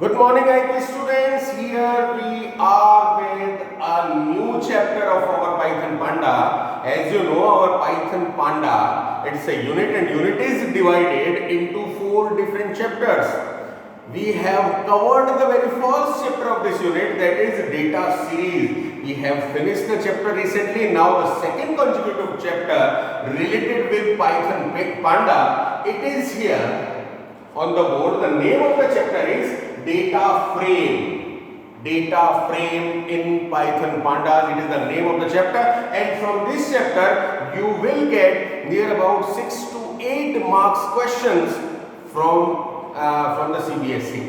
Good morning, IT students. Here we are with a new chapter of our Python Panda. As you know, our Python Panda, it's a unit and unit is divided into 4 different chapters. We have covered the very first chapter of this unit, that is data series. We have finished the chapter recently. Now the second consecutive chapter related with Python Panda, it is here on the board. The name of the chapter is data frame. Data frame in Python Pandas, it is the name of the chapter, and from this chapter you will get near about 6 to 8 marks questions from the CBSE.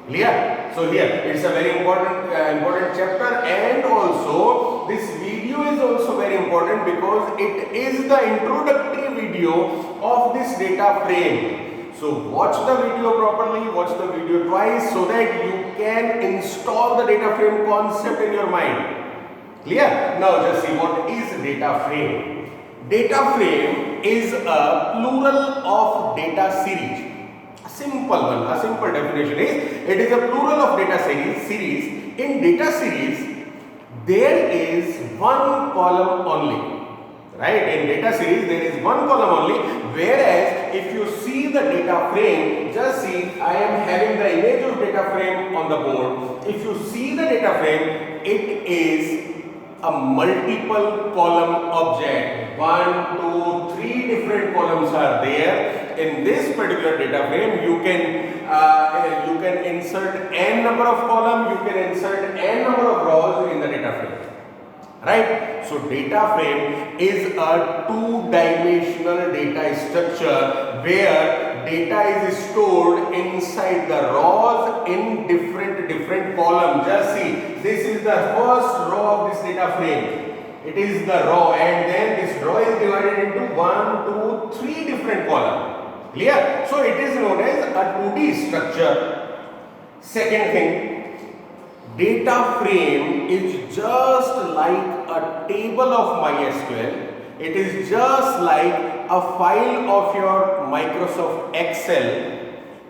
Clear? So here it's a very important chapter, and also this video is also very important because it is the introductory video of this data frame. So watch the video properly, watch the video twice so that you can install the data frame concept in your mind. Clear? Now just see what is data frame. Data frame is a plural of data series. A simple one, a simple definition is it is a plural of data series. In data series, there is one column only. Right? In data series, there is one column only, whereas if you see the data frame, just see, I am having the image of data frame on the board. If you see the data frame, it is a multiple column object. 1, 2, 3 different columns are there. In this particular data frame, you can insert n number of columns, you can insert n number of rows in the data frame. Right? So data frame is a two-dimensional data structure where data is stored inside the rows in different columns. Just see, this is the first row of this data frame. It is the row, and then this row is divided into 1, 2, 3 different columns. Clear? So it is known as a 2D structure. Second thing, data frame is just like a table of MySQL. It is just like a file of your Microsoft Excel,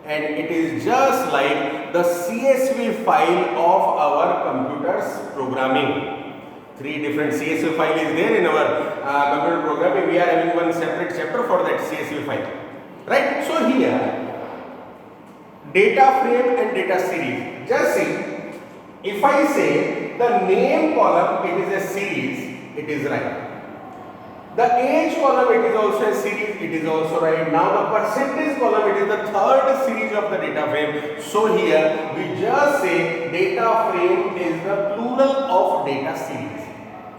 and it is just like the CSV file of our computer's programming. 3 different CSV file is there in our computer programming. We are having one separate chapter for that CSV file. Right? So here, data frame and data series. Just see, if I say the name column, it is a series, it is right. The age column, it is also a series, it is also right. Now the percentage column, it is the third series of the data frame. So here we just say data frame is the plural of data series.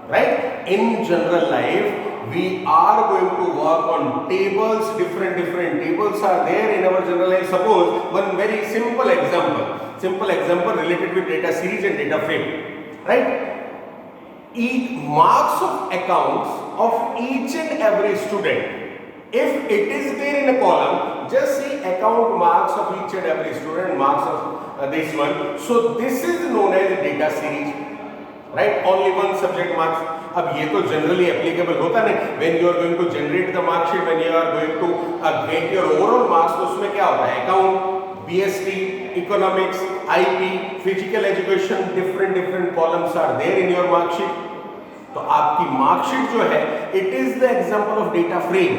Right? In general life, we are going to work on tables. Different tables are there in our general life. Suppose one very simple example related with data series and data frame. Right? Each marks of accounts of each and every student, if it is there in a column, just see account marks of each and every student, marks of this one. So this is known as data series. Right? Only one subject marks. अब ये तो generally applicable होता नहीं. When you are going to generate the mark sheet, when you are going to get your overall marks, तो उसमें क्या होता है? Account, BST, economics, IP, physical education, different columns are there in your mark sheet. तो आपकी mark sheet जो है, it is the example of data frame.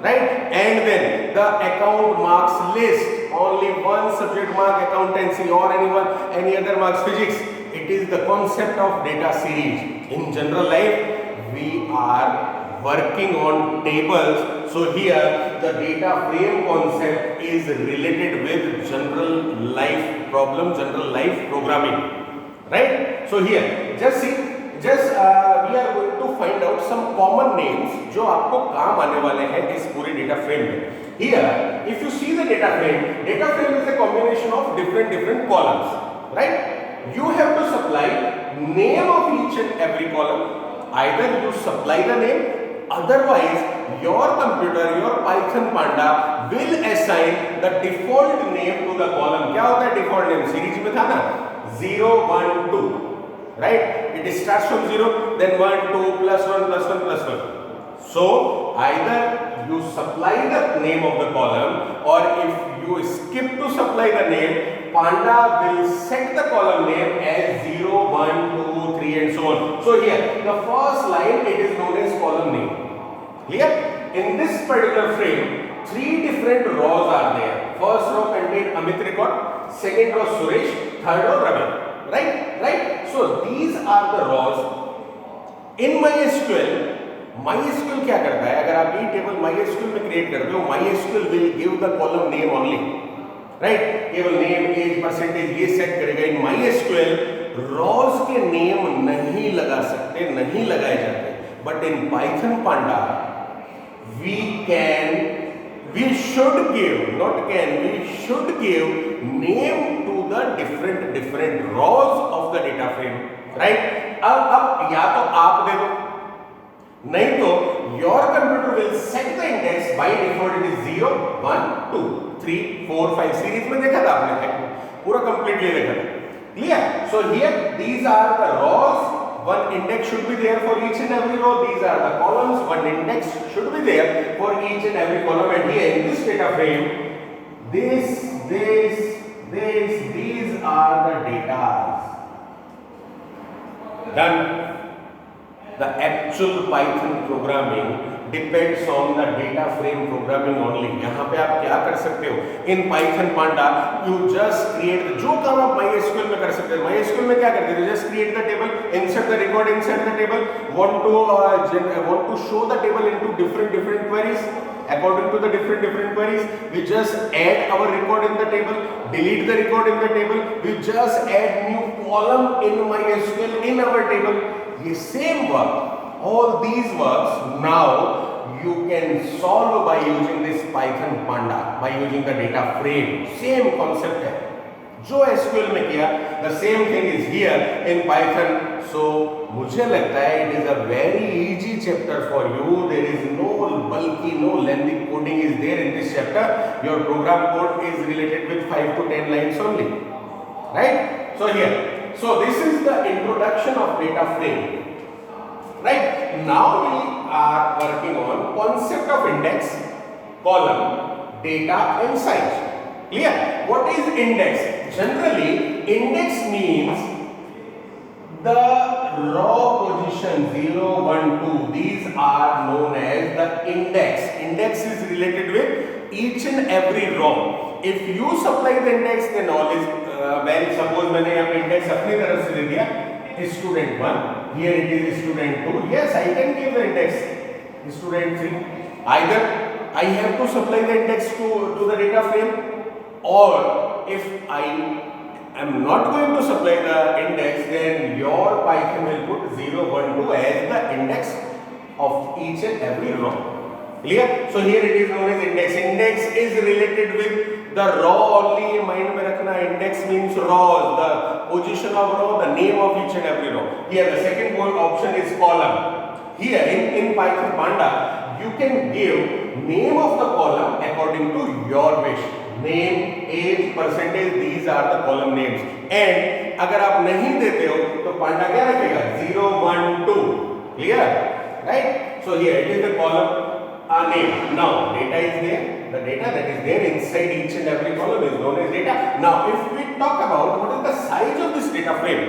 Right? And then the account marks list, only one subject mark accountancy or any other marks physics. It is the concept of data series. In general life, we are working on tables. So here the data frame concept is related with general life problem, general life programming. Right? So here, just see, we are going to find out some common names जो आपको काम आने वाले हैं इस पूरी data frame में. Here, if you see the data frame is a combination of different columns. Right? You have to supply name of each and every column. Either you supply the name, otherwise your computer, your Python Panda will assign the default name to the column. क्या होता है default name? Series में था ना 0, 1, 2. Right? It starts from 0, then 1, 2, plus 1, plus 1, plus 1. So either you supply the name of the column, or if you skip to supply supply the name, Panda will set the column name as 0, 1, 2, 3 and so on. So here the first line, it is known as column name. Clear? In this particular frame, 3 different rows are there. First row contains Amit record, second row Suresh, third row Ravi. Right? So these are the rows. In MySQL क्या करता है? अगर आप ये table MySQL में create करते हो, MySQL will give the column name only. Right, केवल नेम, एज, परसेंटेज ये सेट करेगा. इन MySQL rows के नेम नहीं लगा सकते, नहीं लगाए जाते. But in Python Panda we should give name to the different rows of the data frame. Right, अब या तो आप दे दो, नहीं तो your computer will set the index. by default it is 0, 1, 2, 3, 4, 5 series में देखा था आपने, पूरा कंप्लीटली देखा था. Clear? So here these are the rows. One index should be there for each and every row. These are the columns. One index should be there for each and every column. And here in this data frame, these are the data. Done. The actual Python programming depends on the data frame programming only. यहाँ पे आप क्या कर सकते हो? In Python Panda, you just create जो काम आप MySQL में कर सकते हो. MySQL में क्या करते हो? Just create the table, insert the record inside the table. Want to show the table into different queries. According to the different queries, we just add our record in the table, delete the record in the table. We just add new column in MySQL in our table. ये same work, all these works now you can solve by using this Python Panda, by using the data frame. Same concept है. जो SQL में किया, the same thing is here in Python. So मुझे लगता है it is a very easy chapter for you. There is no bulky, no lengthy coding is there in this chapter. Your program code is related with 5 to 10 lines only. Right? So here, so this is the introduction of data frame. Right? Now we are working on concept of index, column, data and size. Clear? What is index? Generally, index means the raw position 0, 1, 2. These are known as the index. Index is related with each and every row. If you supply the index, then all is well. Suppose मैंने यहाँ पे index अपनी तरफ से दे दिया, student 1. Here it is student 2. Yes, I can give the index student 3. Either I have to supply the index to the data frame, or if I am not going to supply the index, then your Python will put 0, 1, 2 as the index of each and every row. Clear? So here it is known as index. Index is related with the row only. Mind में रखना, index means rows, the position of row, the name of each and every row. Here the second option is column. Here in Python Panda, you can give name of the column according to your wish. Name, age, percentage, these are the column names. And अगर आप नहीं देते हो तो Panda क्या रखेगा? 0, 1, 2. Clear? Right? So here it is the column name. Now data is there. The data that is there inside each and every column is known as data. Now if we talk about what is the size of this data frame,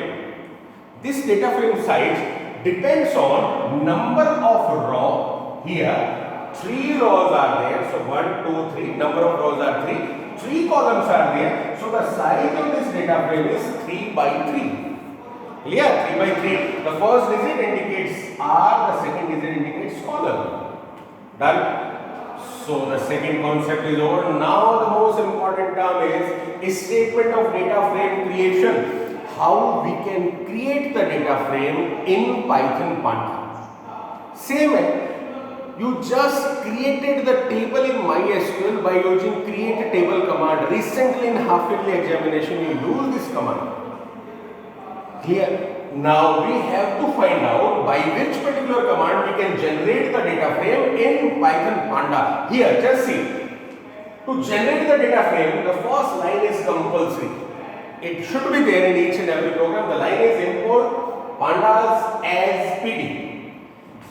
this data frame size depends on number of row. Here 3 rows are there, so 1, 2, 3. Number of rows are 3. 3 columns are there, so the size of this data frame is 3 by 3. Clear? 3 by 3. The first digit indicates R, the second digit indicates column. Done? So the second concept is over. Now the most important term is statement of data frame creation. How we can create the data frame in Python Panda. Same है. You just created the table in MySQL by using create table command. Recently in half yearly examination you use this command. Here now we have to find out by which particular command we can generate the data frame in Python Panda. Here just see, to generate the data frame the first line is compulsory. It should be there in each and every program. The line is import pandas as PD.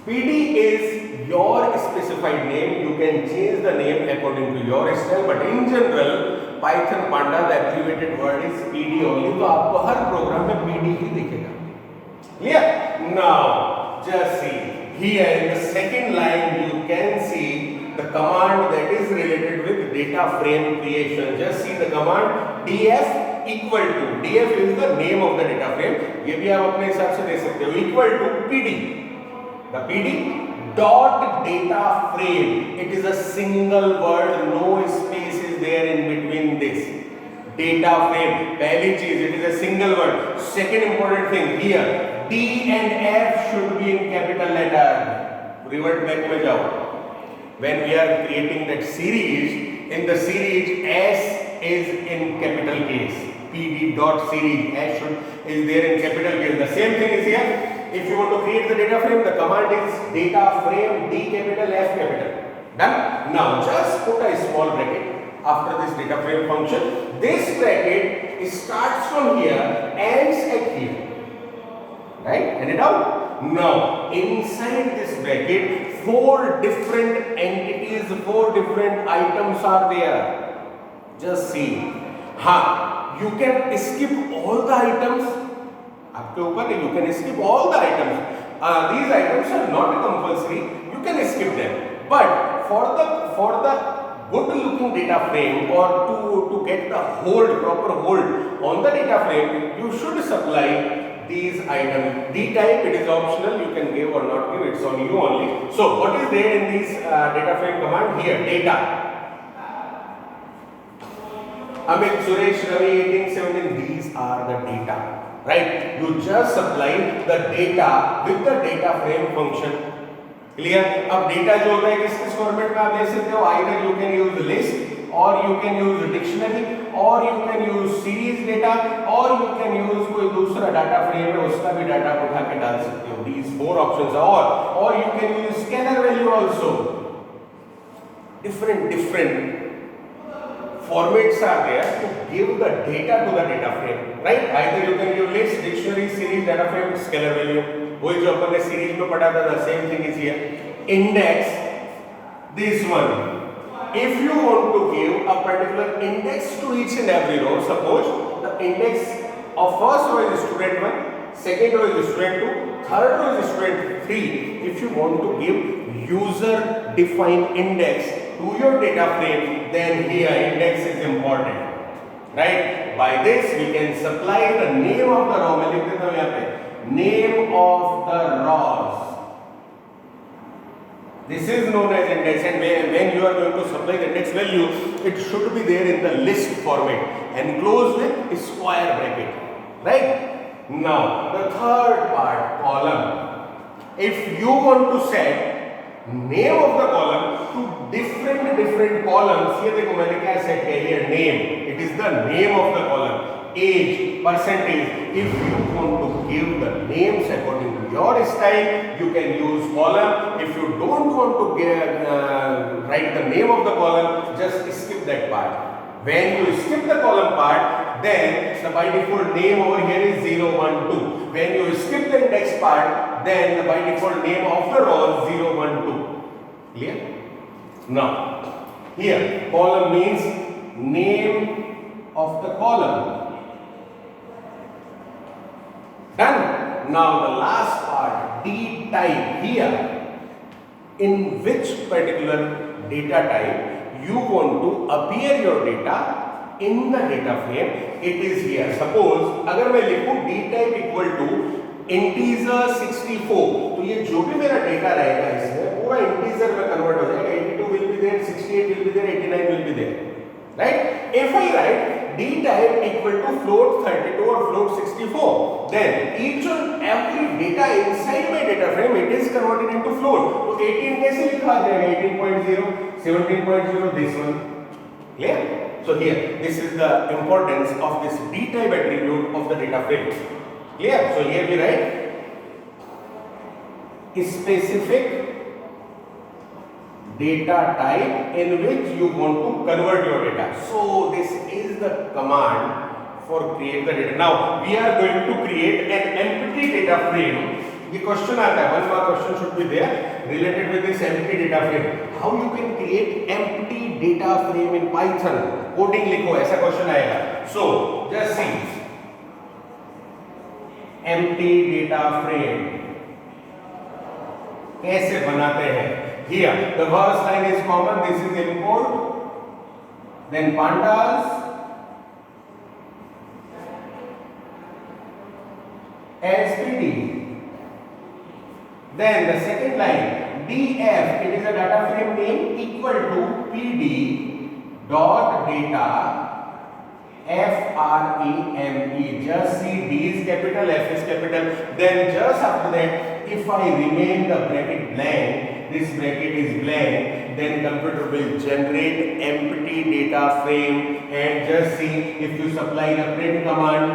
PD is your specified name. You can change the name according to your style, but in general Python Panda, the abbreviated word is PD only. तो आपको हर programme में PD ही दिखेगा. Clear? Now just see here in the second line you can see the command that is related with data frame creation. Just see the command df equal to, df is the name of the data frame. ये भी आप अपने हिसाब से दे सकते हो. Equal to PD. The PD dot data frame. It is a single word, no space is there in between this. Data frame, पहली चीज, it is a single word. Second important thing here, D and F should be in capital letter. Revert back में जाओ. When we are creating that series, in the series S is in capital case. PD dot series S is there in capital case. The same thing is here. If you want to create the data frame, the command is data frame D capital F capital. Done. Now just put a small bracket after this data frame function. This bracket starts from here, ends at here. Right? And it out. Now inside this bracket, 4 different entities, 4 different items are there. Just see. You can skip all the items. आपके ऊपर है, you can skip all the items. These items are not compulsory. You can skip them. But for the good looking data frame, or to get the proper hold on the data frame, you should supply these items. D type, it is optional. You can give or not give. It's on you only. So what is there in this data frame command? Here, data. Amit, Suresh, Ravi, 18, 17. These are the data. Right? You just supply the data with the data frame function. Clear? अब data जो होता है किस format में आप दे सकते हो? Either you can use list, or you can use dictionary, or you can use series data, or you can use कोई दूसरा डाटा फ्रेम है उसका भी डाटा उठा के डाल सकते हो. These 4 options are or you can use scalar value also. Different formats are there to give the data to the data frame, right? Either you can give list, dictionary, series, data frame, scalar value. वही जो अपन ने series में पढ़ा था, the same thing is here. Index, this one. If you want to give a particular index to each and every row, suppose the index of first row is student 1, second row is student 2, third row is student 3. If you want to give user defined index to your data frame, then here index is important, right? By this we can supply the name of the row. मैं लिख देता हूँ यहाँ पे, name of the rows. This is known as index, and when you are going to supply the index value, it should be there in the list format, enclosed with square bracket, right? Now the third part, column. If you want to set name of the column to different columns, ये देखो मैंने क्या set किया है, name. It is the name of the column. Age, percentage. If you want to give the names according to your style, you can use column. If you don't want to write the name of the column, just skip that part. When you skip the column part, then the by default name over here is 0, 1, 2. When you skip the index part, then the by default name of the row is 0, 1, 2. Clear? Now, here column means name of the column. Done. Now the last part, D type. Here, in which particular data type you want to appear your data in the data frame, it is here. Suppose अगर मैं लिखूं D type equal to integer 64, तो ये जो भी मेरा data रहेगा इसमें पूरा इंटीजर में कन्वर्ट हो जाएगा. 82 will be there, 68 will be there, 89 will be there, right? If I write D type equal to float 32 or float 64, then each and every data inside my data frame, it is converted into float. तो 18 कैसे लिखा जाएगा? 18.0, 17.0, this one. Clear? So here, this is the importance of this D type attribute of the data frame. Clear? So here we write specific data type in which you want to convert your data. So this is the command for create the data. Now we are going to create an empty data frame. The question आता है, one more question should be there related with this empty data frame. How you can create empty data frame in Python, coding लिखो, ऐसा question आएगा. So just see empty data frame कैसे बनाते हैं. Here the first line is common, this is import, then pandas, SPD, then the second line df, it is a data frame name, equal to pd dot data frame. Just see, d is capital, f is capital. Then just after that, if I remain the bracket blank, this bracket is blank, then computer will generate empty data frame. And just see, if you supply the print command,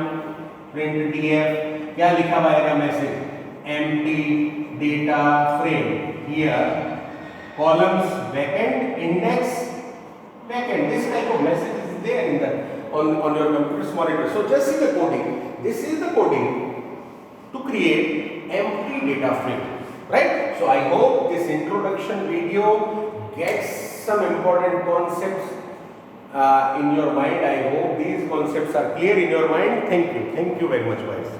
print df, क्या लिखा हुआ आएगा message, empty data frame. Here columns vacant, index vacant. This type of message is there in the on your computer's monitor. So just see the coding. This is the coding to create empty data frame, right? So I hope this introduction video gets some important concepts in your mind. I hope these concepts are clear in your mind. Thank you very much, guys.